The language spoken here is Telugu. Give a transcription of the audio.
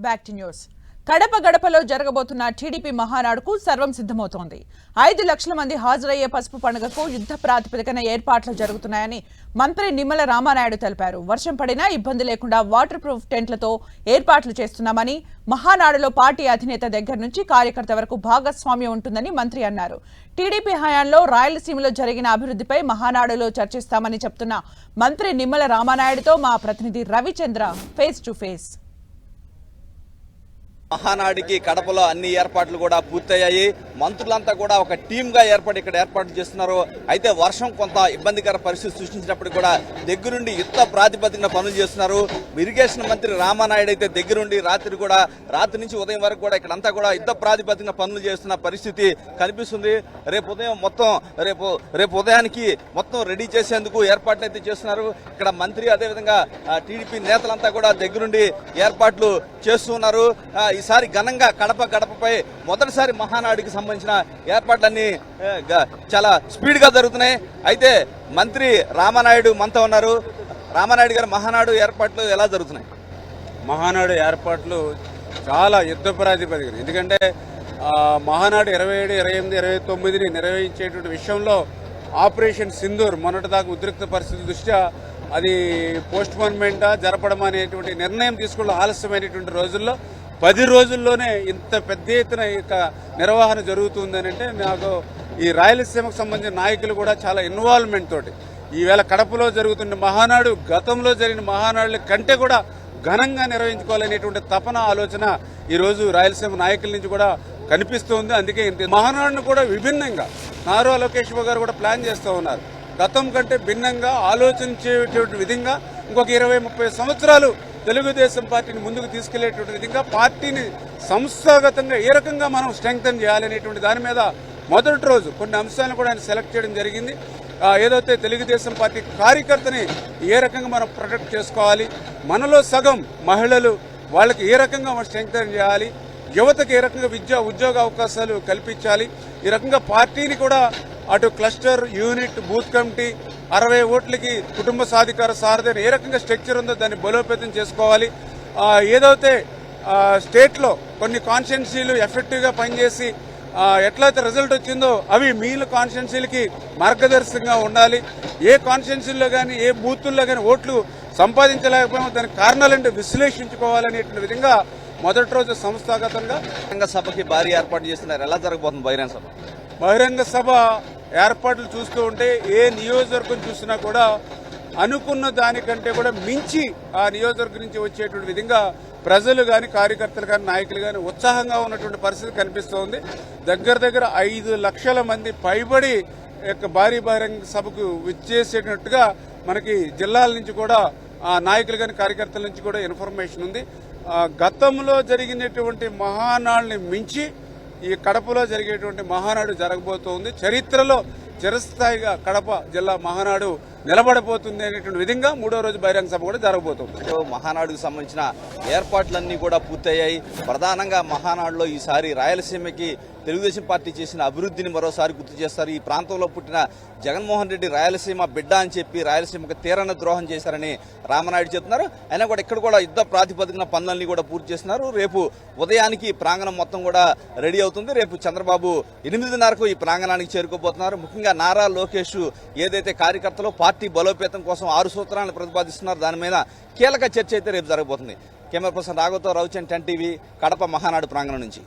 Back to news. కడప గడపలో జరగబోతున్న టీడీపీ మహానాడుకు సర్వం సిద్ధమవుతోంది. 5 లక్షల మంది హాజరయ్యే పసుపు పండుగకు యుద్ధ ప్రాతిపదికన ఏర్పాట్లు జరుగుతున్నాయని మంత్రి నిమ్మల రామానాయుడు తెలిపారు. వర్షం పడినా ఇబ్బంది లేకుండా వాటర్ ప్రూఫ్ టెంట్లతో ఏర్పాట్లు చేస్తున్నామని, మహానాడులో పార్టీ అధినేత దగ్గర నుంచి కార్యకర్త వరకు భాగస్వామ్యం ఉంటుందని మంత్రి అన్నారు. టీడీపీ హయాంలో రాయలసీమలో జరిగిన అభివృద్ధిపై మహానాడులో చర్చిస్తామని చెప్తున్న మంత్రి నిమ్మల రామానాయుడుతో మా ప్రతినిధి రవిచంద్ర ఫేస్ టు ఫేస్. మహానాడికి కడపలో అన్ని ఏర్పాట్లు కూడా పూర్తయ్యాయి. మంత్రులంతా కూడా ఒక టీమ్గా ఇక్కడ ఏర్పాటు చేస్తున్నారు. అయితే వర్షం కొంత ఇబ్బందికర పరిస్థితి సృష్టించినప్పుడు కూడా దగ్గరుండి యుద్ధ ప్రాతిపదికన పనులు చేస్తున్నారు. ఇరిగేషన్ మంత్రి రామానాయుడు అయితే దగ్గరుండి రాత్రి నుంచి ఉదయం వరకు కూడా ఇక్కడంతా కూడా యుద్ధ ప్రాతిపదికన పనులు చేస్తున్న పరిస్థితి కనిపిస్తుంది. రేపు ఉదయానికి మొత్తం రెడీ చేసేందుకు ఏర్పాట్లు అయితే చేస్తున్నారు. ఇక్కడ మంత్రి అదేవిధంగా టీడీపీ నేతలంతా కూడా దగ్గరుండి ఏర్పాట్లు చేస్తున్నారు. ఈసారి ఘనంగా కడపపై మొదటిసారి మహానాడుకి సంబంధించిన ఏర్పాట్లన్నీ చాలా స్పీడ్గా జరుగుతున్నాయి. అయితే మంత్రి రామానాయుడు మనతో ఉన్నారు. రామానాయుడు గారు, మహానాడు ఏర్పాట్లు ఎలా జరుగుతున్నాయి? మహానాడు ఏర్పాట్లు చాలా యుద్ధ ప్రాతిపదికన. ఎందుకంటే మహానాడు 27, 28, 29 నిర్వహించేటువంటి విషయంలో ఆపరేషన్ సింధూర్ మొన్నటిదాకా ఉద్రిక్త పరిస్థితుల దృష్ట్యా అది పోస్ట్ పోన్మెంటా జరపడం అనేటువంటి నిర్ణయం తీసుకున్న ఆలస్యమైనటువంటి రోజుల్లో 10 రోజుల్లోనే ఇంత పెద్ద ఎత్తున నిర్వహణ జరుగుతుందని అంటే నాకు ఈ రాయలసీమకు సంబంధించిన నాయకులు కూడా చాలా ఇన్వాల్వ్మెంట్ తోటి ఈవేళ కడపలో జరుగుతున్న మహానాడు గతంలో జరిగిన మహానాడుల కంటే కూడా ఘనంగా నిర్వహించుకోవాలనేటువంటి తపన ఆలోచన ఈరోజు రాయలసీమ నాయకుల నుంచి కూడా కనిపిస్తుంది. అందుకే ఇంత మహానాడును కూడా విభిన్నంగా నారా లోకేష్ గారు కూడా ప్లాన్ చేస్తూ ఉన్నారు. గతం కంటే భిన్నంగా ఆలోచించేటువంటి విధంగా ఇంకొక 20-30 సంవత్సరాలు తెలుగుదేశం పార్టీని ముందుకు తీసుకెళ్లేటువంటి విధంగా పార్టీని సంస్థాగతంగా ఏ రకంగా మనం స్ట్రెంగ్తన్ చేయాలనేటువంటి దాని మీద మొదటి రోజు కొన్ని అంశాలను కూడా ఆయన సెలెక్ట్ చేయడం జరిగింది. ఏదైతే తెలుగుదేశం పార్టీ కార్యకర్తని ఏ రకంగా మనం ప్రొటెక్ట్ చేసుకోవాలి, మనలో సగం మహిళలు వాళ్ళకి ఏ రకంగా మనం స్ట్రెంగ్తన్ చేయాలి, యువతకు ఏ రకంగా ఉద్యోగ అవకాశాలు కల్పించాలి, ఈ రకంగా పార్టీని కూడా అటు క్లస్టర్, యూనిట్, బూత్ కమిటీ, 60 ఓట్లకి కుటుంబ సాధికార సారథి ఏ రకంగా స్ట్రక్చర్ ఉందో దాన్ని బలోపేతం చేసుకోవాలి. ఏదైతే స్టేట్లో కొన్ని కాన్స్టిట్యున్సీలు ఎఫెక్టివ్గా పనిచేసి ఎట్లయితే రిజల్ట్ వచ్చిందో అవి మిగిలిన కాన్స్టిట్యున్సీలకి మార్గదర్శకంగా ఉండాలి. ఏ కాన్స్టిట్యున్సీల్లో కానీ ఏ బూతుల్లో కానీ ఓట్లు సంపాదించలేకపోయినా దానికి కారణాలంటే విశ్లేషించుకోవాలనేటువంటి విధంగా మొదటి రోజు సంస్థాగతంగా బహిరంగ సభకి భారీ ఏర్పాటు చేస్తున్నారు. ఎలా జరగబోతుంది బహిరంగ సభ? బహిరంగ సభ ఏర్పాట్లు చూస్తూ ఉంటే ఏ నియోజకవర్గం చూసినా కూడా అనుకున్న దానికంటే కూడా మించి ఆ నియోజకవర్గం నుంచి వచ్చేటువంటి విధంగా ప్రజలు కానీ, కార్యకర్తలు కానీ, నాయకులు కానీ ఉత్సాహంగా ఉన్నటువంటి పరిస్థితి కనిపిస్తోంది. దగ్గర 5 లక్షల మంది పైబడి భారీ బహిరంగ సభకు విచ్చేసేటట్టుగా మనకి జిల్లాల నుంచి కూడా నాయకులు కానీ, కార్యకర్తల నుంచి కూడా ఇన్ఫర్మేషన్ ఉంది. గతంలో జరిగినటువంటి మహానాడుని మించి ఈ కడపలో జరిగేటువంటి మహానాడు జరగబోతోంది. చరిత్రలో చిరస్థాయిగా కడప జిల్లా మహానాడు నిలబడబోతుంది అనేటువంటి విధంగా 3వ రోజు బహిరంగ సభ కూడా జరగబోతుంది. మహానాడుకు సంబంధించిన ఏర్పాట్లన్నీ కూడా పూర్తయ్యాయి. ప్రధానంగా మహానాడులో ఈసారి రాయలసీమకి తెలుగుదేశం పార్టీ చేసిన అభివృద్ధిని మరోసారి గుర్తు చేస్తారు. ఈ ప్రాంతంలో పుట్టిన జగన్మోహన్ రెడ్డి రాయలసీమ బిడ్డ అని చెప్పి రాయలసీమకు తీరని ద్రోహం చేశారని రామానాయుడు చెప్తున్నారు. అయినా కూడా ఇక్కడ కూడా యుద్ధ ప్రాతిపదికన పనులన్నీ కూడా పూర్తి చేస్తున్నారు. రేపు ఉదయానికి ప్రాంగణం మొత్తం కూడా రెడీ అవుతుంది. రేపు చంద్రబాబు 8:30కు ఈ ప్రాంగణానికి చేరుకోబోతున్నారు. ముఖ్యంగా నారా లోకేష్ ఏదైతే కార్యకర్తలు పార్టీ బలోపేతం కోసం 6 సూత్రాలను ప్రతిపాదిస్తున్నారు దాని మీద కీలక చర్చ అయితే రేపు జరగబోతుంది. కెమెరా పర్సన్ రాఘవతో రవిచంద్, 10 టీవీ, కడప మహానాడు ప్రాంగణం నుంచి.